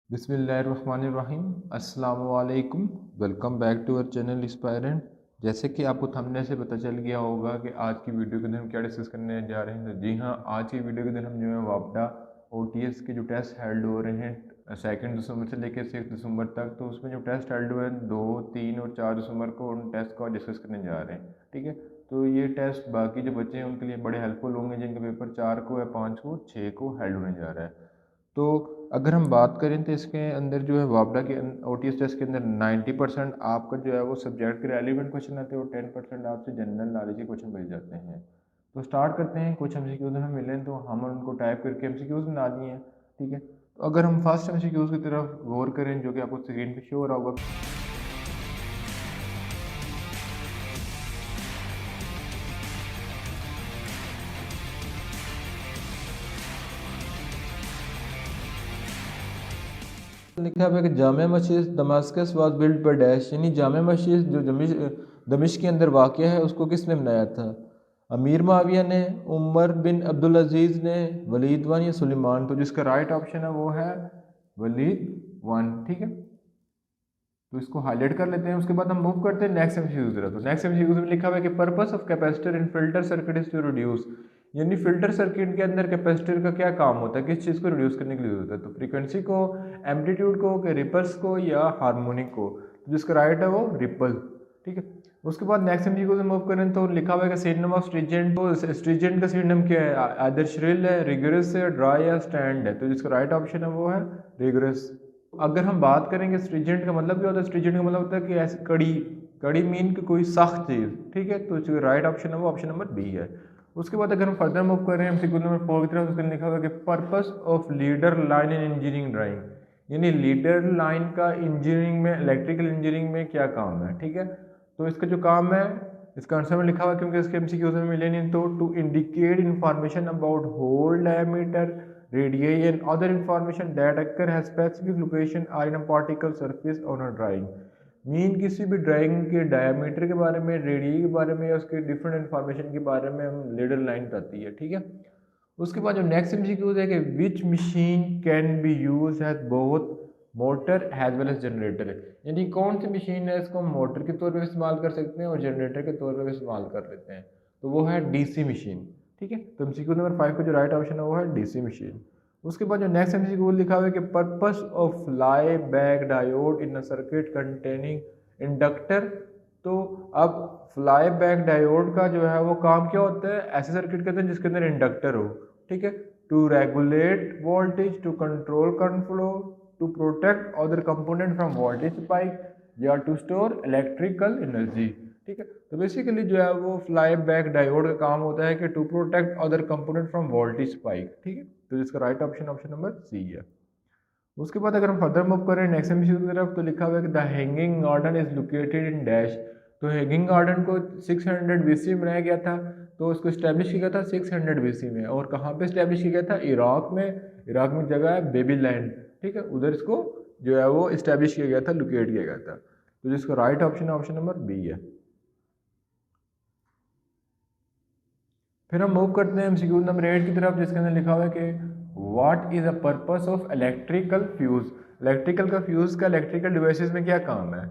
बिस्मिल्लाहिर्रहमानिर्रहीम अस्सलाम वालेकुम। Welcome back to our channel Inspirant. जैसे कि आपको थंबनेल से पता चल गया होगा कि आज की वीडियो के अंदर हम क्या डिस्कस करने जा रहे हैं। तो जी हाँ, आज की वीडियो के अंदर हम जो है वापडा OTS के जो टेस्ट हेल्ड हो रहे हैं 2 दिसंबर से लेकर 6 दिसंबर तक, तो उसमें जो टेस्ट हेल्ड हुए हैं 2, 3 और 4 दिसंबर को, उन टेस्ट को डिस्कस करने जा रहे हैं। ठीक है, तो ये टेस्ट बाकी जो बच्चे हैं उनके लिए बड़े हेल्पफुल होंगे जिनका पेपर 4 को या 5 को 6 को हेल्ड होने जा रहा है। तो अगर हम बात करें तो इसके अंदर जो है वापडा के OTS टेस्ट के अंदर 90% आपका जो है वो सब्जेक्ट के रेलिवेंट क्वेश्चन आते हैं और 10% आपसे जनरल नॉलेज के क्वेश्चन बच जाते हैं। तो स्टार्ट करते हैं। कुछ MCQs हमें मिले तो हम उनको टाइप करके MCQs बना दिए हैं। ठीक है, तो अगर हम फर्स्ट MCQs की तरफ गौर करें जो कि आपको स्क्रीन पे शो हो रहा होगा। लिखा हुआ है कि जामे मस्जिद Damascus was build by dash, यानी जामे मस्जिद जो दमिश्क के अंदर वाक़ है उसको किसने बनाया था? अमीर माविया ने, उमर बिन अब्दुल अजीज़ ने, वलीद वन या सुलेमान। तो जिसका राइट ऑप्शन है वो है वलीद वन। ठीक है, तो इसको हाईलाइट कर लेते हैं। उसके बाद हम मूव करते हैं नेक्स्ट एमसीक्यू की तरफ। तो नेक्स्ट एमसीक्यू में लिखा हुआ है कि purpose of capacitor in filter circuit is to reduce, यानी फिल्टर सर्किट के अंदर कैपेसिटर का क्या काम होता है, किस चीज़ को रिड्यूस करने के लिए होता है? तो फ्रीक्वेंसी को, एम्पलीट्यूड को, के रिपल्स को या हार्मोनिक को। तो जिसका राइट है वो रिपल। ठीक है, उसके बाद नेक्स्ट एमसीक्यू से मूव करें तो लिखा हुआ है कि सिनोनिम ऑफ स्ट्रीजेंट, तो स्ट्रीजेंट का सिनोनिम क्या है? आइदर श्रिल है, रिगरस है, ड्राई या स्टैंड है। तो जिसका राइट ऑप्शन है वो है रिगरस। अगर हम बात करेंगे स्ट्रीजेंट का मतलब क्या होता है, स्ट्रीजेंट का मतलब होता है कि ऐसी कड़ी, कड़ी मीन कि कोई सख्त चीज़। ठीक है, तो जो राइट ऑप्शन है वो ऑप्शन नंबर बी है। उसके बाद अगर हम फर्दर मूव करें एमसीक्यू नंबर 4 की तरफ, उसमें लिखा हुआ है कि purpose of leader line in engineering drawing, यानी लीडर लाइन का इंजीनियरिंग में, इलेक्ट्रिकल इंजीनियरिंग में क्या काम है? ठीक है, तो इसका जो काम है, इसका आंसर में लिखा हुआ है क्योंकि इसके एमसीक्यूज में मिले नहीं। तो to indicate information about hole diameter, radii and other information that occur has specific location are in a particle surface on a drawing। Mean किसी भी ड्राइंग के डायमीटर के बारे में, रेडियस के बारे में या उसके डिफरेंट इन्फॉर्मेशन के बारे में हम लीडर लाइन बताती है। ठीक है, उसके बाद जो नेक्स्ट एमसीक्यूज है कि which machine can be use has both motor has well as generator, यानी कौन सी मशीन है इसको हम मोटर के तौर पर इस्तेमाल कर सकते हैं और जनरेटर के तौर पर भी इस्तेमाल कर लेते हैं। तो वो है डीसी मशीन। ठीक है, तो एमसीक्यू नंबर 5 का जो राइट ऑप्शन है वो है डीसी मशीन। उसके बाद जो नेक्स्ट एमसीक्यू लिखा हुआ है कि purpose of fly back diode in a circuit containing inductor. तो अब फ्लाई बैक डायोड का जो है वो काम क्या होता है? ऐसे सर्किट के अंदर जिसके अंदर इंडक्टर हो। ठीक है, to regulate voltage, to control current flow, to protect other component from voltage spike या टू स्टोर इलेक्ट्रिकल एनर्जी। ठीक है, तो बेसिकली जो है वो फ्लाई बैक डायोड का काम होता है कि to protect other component from voltage spike. ठीक है, तो जिसका right option option number C है। उसके बाद अगर हम फर्दर मूव करें नेक्स्ट एमसीक्यू की तरफ, तो लिखा हुआ है कि the hanging garden is located in dash. तो हैंगिंग गार्डन को 600 BC में बनाया गया था। तो उसको इस्टेब्लिश किया गया था 600 BC में। और कहाँ पे इस्टेब्लिश किया गया था? इराक में। इराक में जगह है बेबीलैंड। ठीक है, उधर इसको जो है वो इस्टेब्लिश किया गया था, लोकेट किया गया था। तो जिसका right option option number B है। फिर हम मूव करते हैं एमसीक्यू नंबर 8 की तरफ, जिसके अंदर लिखा हुआ है कि what is the purpose of electrical fuse. Electrical का फ्यूज का इलेक्ट्रिकल डिवाइसेस में क्या काम है?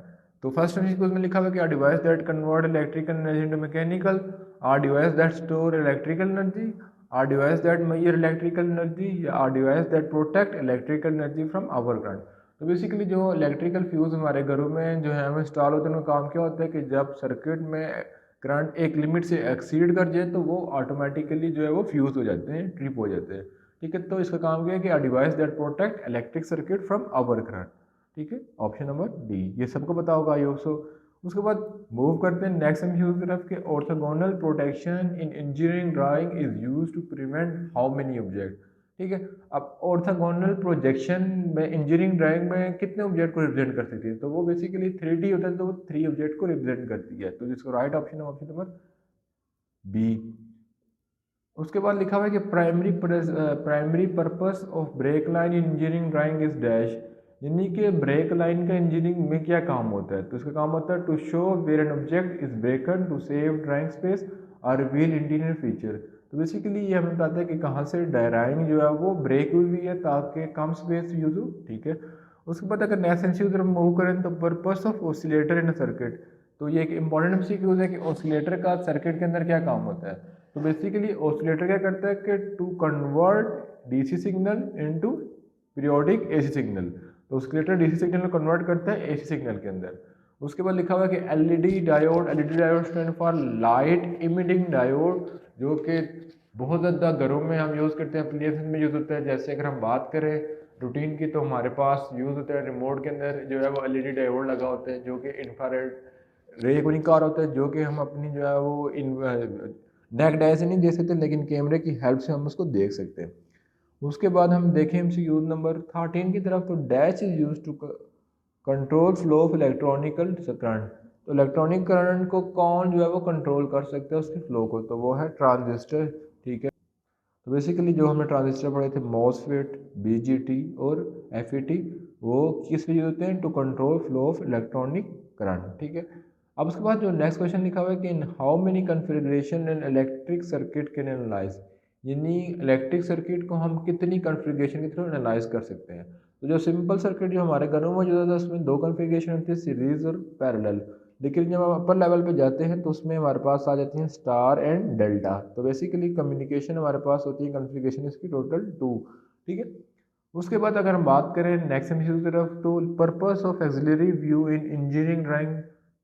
तो फर्स्ट एमसीक्यू में लिखा हुआ है कि are device that convert electrical energy into mechanical, are device that store electrical energy, are device that measure electrical energy, या are device that protect electrical energy from our current. तो basically जो electrical fuse हमारे घरों में जो है वो install होते हैं, उनका काम क्या होता है कि जब सर्किट में करंट एक लिमिट से एक्सीड कर जाए तो वो ऑटोमेटिकली जो है वो फ्यूज हो जाते हैं, ट्रिप हो जाते हैं। ठीक है, तो इसका काम क्या है कि a device that protect electric circuit from our current. ठीक है, ऑप्शन नंबर डी, ये सबको पता होगा आई होप सो। उसके बाद मूव करते हैं नेक्स्ट एमसीक्यू की तरफ के orthogonal protection in engineering drawing is used to prevent how many object. ठीक है, अब ऑर्थोगोनल प्रोजेक्शन में इंजीनियरिंग ड्राइंग में कितने ऑब्जेक्ट को रिप्रेजेंट कर सकती है? तो वो बेसिकली 3D होता है, तो वो 3 ऑब्जेक्ट को रिप्रेजेंट करती है। तो जिसको राइट ऑप्शन है ऑप्शन नंबर बी। उसके बाद लिखा हुआ है कि primary purpose of break line in engineering drawing is dash, यानी कि ब्रेक लाइन का इंजीनियरिंग में क्या काम होता है? तो इसका काम होता है to show where an object is broken, to save drawing space और रिवील इंटीरियर फीचर। तो बेसिकली ये हमें बताता है कि कहाँ से ड्राइंग जो है वो ब्रेक हुई है ताकि कम स्पेस यूज हो। ठीक है, उसके बाद अगर नेक्स्ट एमसीक्यू की तरफ मूव करें तो purpose of oscillator in circuit, तो ये एक इंपॉर्टेंट एमसीक्यूज है कि ऑसिलेटर का सर्किट के अंदर क्या काम होता है। तो बेसिकली ऑसिलेटर क्या करता है कि to convert DC signal into periodic AC signal, तो ऑसिलेटर डीसी सिग्नल को कन्वर्ट करता है एसी सिग्नल के अंदर। उसके बाद लिखा हुआ है कि LED diode stand for light emitting diode, जो कि बहुत ज़्यादा घरों में हम यूज़ करते हैं, एप्लीकेशन में यूज़ होता है। जैसे अगर हम बात करें रूटीन की, तो हमारे पास यूज़ होता है रिमोट के अंदर जो है वो एलईडी डायोड लगा होता है, जो कि इंफ्रारेड रे को निकाल होता है, जो कि हम अपनी जो है वो नेक डाय से नहीं देख सकते, लेकिन कैमरे की हेल्प से हम उसको देख सकते हैं। उसके बाद हम देखें एमसीक्यू नंबर 13 की तरफ, तो dash is use to control flow of electronical current, तो इलेक्ट्रॉनिक करंट को कौन जो है वो कंट्रोल कर सकते हैं उसके फ्लो को, तो वो है ट्रांजिस्टर। ठीक है, तो बेसिकली जो हमने ट्रांजिस्टर पढ़े थे मॉसफेट, बीजीटी और एफईटी, वो किस लिए होते हैं, to control flow of electronic current. ठीक है, अब उसके बाद जो नेक्स्ट क्वेश्चन लिखा हुआ है कि in how many configuration in electric circuit can analyse, यानी इलेक्ट्रिक सर्किट को हम कितनी कन्फिग्रेशन के थ्रू एनालाइज कर सकते हैं। तो जो सिंपल सर्किट जो हमारे घरों में मौजूद होता है उसमें दो कन्फिग्रेशन होती है, सीरीज और पैरेलल। लेकिन जब हम अपर लेवल पे जाते हैं तो उसमें हमारे पास आ जाती हैं स्टार एंड डेल्टा। तो बेसिकली कम्युनिकेशन हमारे पास होती है कन्फिग्रेशन इसकी टोटल 2। ठीक है, उसके बाद अगर हम बात करें नेक्स्ट एमसीक्यू की तरफ, तो purpose of auxiliary view in engineering drawing,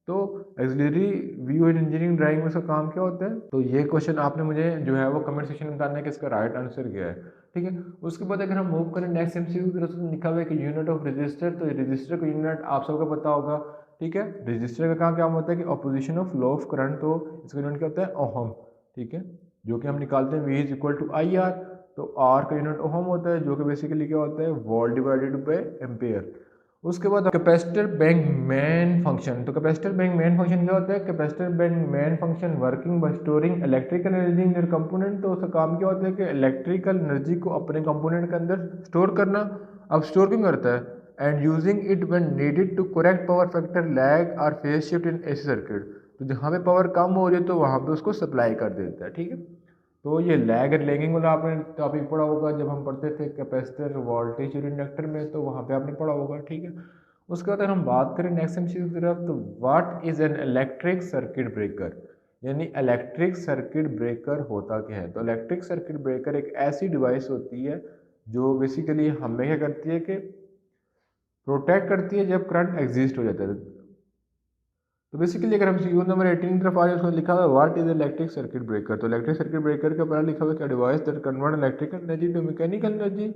तो auxiliary view in engineering drawing में उसका काम क्या होता है, तो ये क्वेश्चन आपने मुझे जो है वो कमेंट सेक्शन में बताना है कि इसका राइट आंसर क्या है। ठीक है, उसके बाद अगर हम मूव करें नेक्स्ट एमसीक्यू की तरफ, तो लिखा हुआ है कि यूनिट ऑफ रजिस्टर, तो रजिस्टर का यूनिट आप सबको पता होगा। ठीक है, रजिस्टर का काम क्या होता है कि opposition of law of current, तो इसका यूनिट क्या होता है, ओहम। ठीक है, जो कि हम निकालते हैं V is equal to I R, तो आर का यूनिट ओहम होता है, जो कि बेसिकली क्या होता है, वोल्ट डिवाइडेड बाय एम्पेयर। उसके बाद कैपेसिटर बैंक मेन फंक्शन, तो कैपेसिटर बैंक मेन फंक्शन क्या होता है, capacitor bank main function working by storing electrical energy in their component, तो उसका काम क्या होता है कि इलेक्ट्रिकल एनर्जी को अपने कंपोनेंट के अंदर स्टोर करना। अब स्टोर क्यों करता है, and using it when needed to correct power factor lag और phase shift in AC circuit, तो जहाँ पे पावर कम हो रही है तो वहाँ पे उसको सप्लाई कर देता है। ठीक है, तो ये लैग और लैगिंग वाला आपने टॉपिक पढ़ा होगा जब हम पढ़ते थे कैपेसिटर वोल्टेज और इंडक्टर में, तो वहाँ पे आपने पढ़ा होगा। ठीक है, उसके बाद अगर हम बात करें नेक्स्ट एमसीक्यू की तरफ, तो what is an electric circuit breaker, यानी इलेक्ट्रिक सर्किट ब्रेकर होता क्या है। तो इलेक्ट्रिक सर्किट ब्रेकर एक ऐसी डिवाइस होती है जो बेसिकली हमें क्या करती है कि प्रोटेक्ट करती है जब करंट एग्जिस्ट हो जाता है। तो बेसिकली अगर हम सीक्यू नंबर 18 की तरफ आ रहे हैं, उसमें लिखा हुआ है what is electric circuit breaker, तो इलेक्ट्रिक सर्किट ब्रेकर के ऊपर लिखा हुआ है device that convert electrical energy to mechanical energy,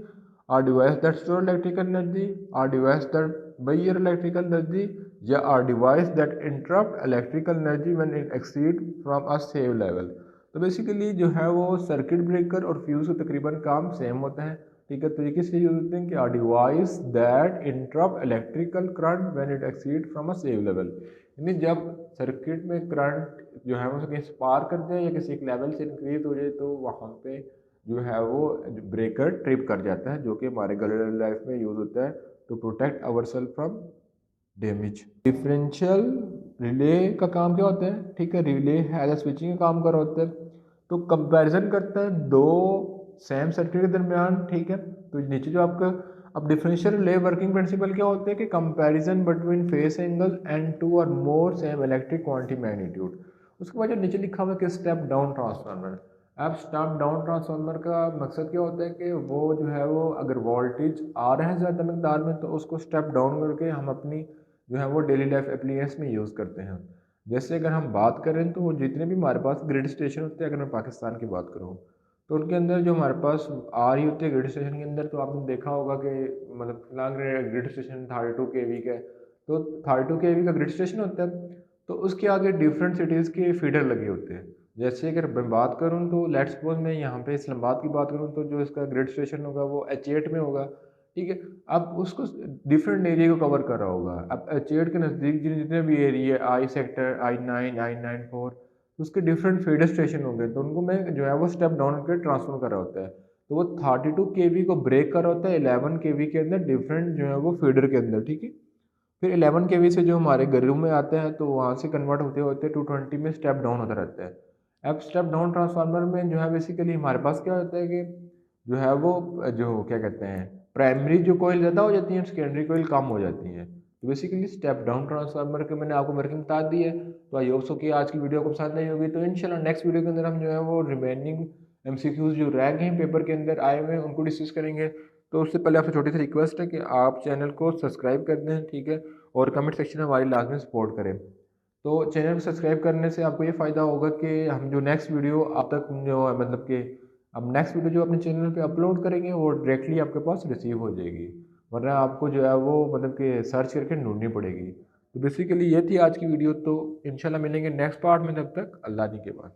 are device that store electrical energy, are device that bear electrical energy, या are device that interrupt electrical energy when it exceed from a save level. तो basically जो है वो circuit breaker और fuse का तकरीबन काम same होता है। ठीक है, तो ये किस लिए यूज होते हैं कि are device that interrupt electrical current when it exceed from a save level, यानी जब सर्किट में करंट जो है वो कहीं पार कर जाए या किसी एक लेवल से इंक्रीज हो जाए, तो वहाँ पे जो है वो ब्रेकर ट्रिप कर जाता है, जो कि हमारे डेली लाइफ में यूज होता है to protect our self from damage. Differential relay का काम क्या होता है, ठीक है, रिले एज स्विचिंग का काम कर रहा होता है, तो कंपैरिजन करता है दो सेम सर्किट के दरमियान। ठीक है, तो नीचे जो आपका अब डिफरेंशियल रिले वर्किंग प्रिंसिपल क्या होते हैं कि comparison between phase angle and two और more same electric quantity magnitude. उसके बाद जो नीचे लिखा हुआ है कि स्टेप डाउन ट्रांसफार्मर, अब स्टेप डाउन ट्रांसफार्मर का मकसद क्या होता है कि वो जो है वो अगर वोल्टेज आ रहा है ज़्यादा मकदार में, तो उसको स्टेप डाउन करके हम अपनी जो है वो डेली लाइफ एप्लीकेशन में यूज़ करते हैं। जैसे अगर हम बात करें तो जितने भी हमारे पास ग्रिड स्टेशन होते हैं, अगर मैं पाकिस्तान की बात करूँ तो उनके अंदर जो हमारे पास आ रही होती है ग्रिड स्टेशन के अंदर, तो आपने देखा होगा कि मतलब फिलहाल ग्रिड स्टेशन 32 kV का है, तो 32 kV का ग्रिड स्टेशन होता है, तो उसके आगे डिफरेंट सिटीज़ के फीडर लगे होते हैं। जैसे अगर मैं बात करूँ तो लेट्स सपोज मैं यहाँ पे इस्लामाबाद की बात करूँ, तो जो इसका ग्रिड स्टेशन होगा वो H8 में होगा। ठीक है, अब उसको डिफरेंट एरिया को कवर कर रहा होगा। अब H8 के नज़दीक जितने भी area I sector, I9, I94, तो उसके डिफरेंट फीडर स्टेशन होंगे, तो उनको मैं जो है वो स्टेप डाउन करके ट्रांसफर कर रहा होता है। तो वो 32 kV को ब्रेक कर रहा होता है 11 kV के अंदर डिफरेंट जो है वो फीडर के अंदर। ठीक है, फिर 11 kV से जो हमारे घरों में आते हैं तो वहाँ से कन्वर्ट होते होते 220 में स्टेप डाउन होता रहता है। अब स्टेप डाउन ट्रांसफार्मर में जो है बेसिकली हमारे पास क्या होता है कि जो है वो जो क्या कहते हैं प्राइमरी जो कोयल ज़्यादा हो जाती है, सेकेंडरी कोयल कम हो जाती है। तो बेसिकली स्टेप डाउन ट्रांसफार्मर के मैंने आपको वर्किंग बता दी है। तो आई होप सो कि आज की वीडियो को पसंद नहीं होगी। तो इंशाल्लाह नेक्स्ट वीडियो के अंदर हम जो है वो रिमेनिंग एमसीक्यूज जो रह गए हैं पेपर के अंदर आए हुए हैं उनको डिस्कस करेंगे। तो उससे पहले आपसे छोटी सी रिक्वेस्ट है कि आप चैनल को सब्सक्राइब कर दें, ठीक है, और कमेंट सेक्शन में हमारी लाजमी सपोर्ट करें। तो चैनल को सब्सक्राइब करने से आपको ये फ़ायदा होगा कि हम जो नेक्स्ट वीडियो आप तक जो है मतलब कि अब नेक्स्ट वीडियो जो अपने चैनल पे अपलोड करेंगे वो डायरेक्टली आपके पास रिसीव हो जाएगी, वरना आपको जो है वो मतलब कि सर्च करके ढूंढनी पड़ेगी। तो बेसिकली ये थी आज की वीडियो। तो इंशाल्लाह मिलेंगे नेक्स्ट पार्ट में, तब तक अल्लाह नी के बाद।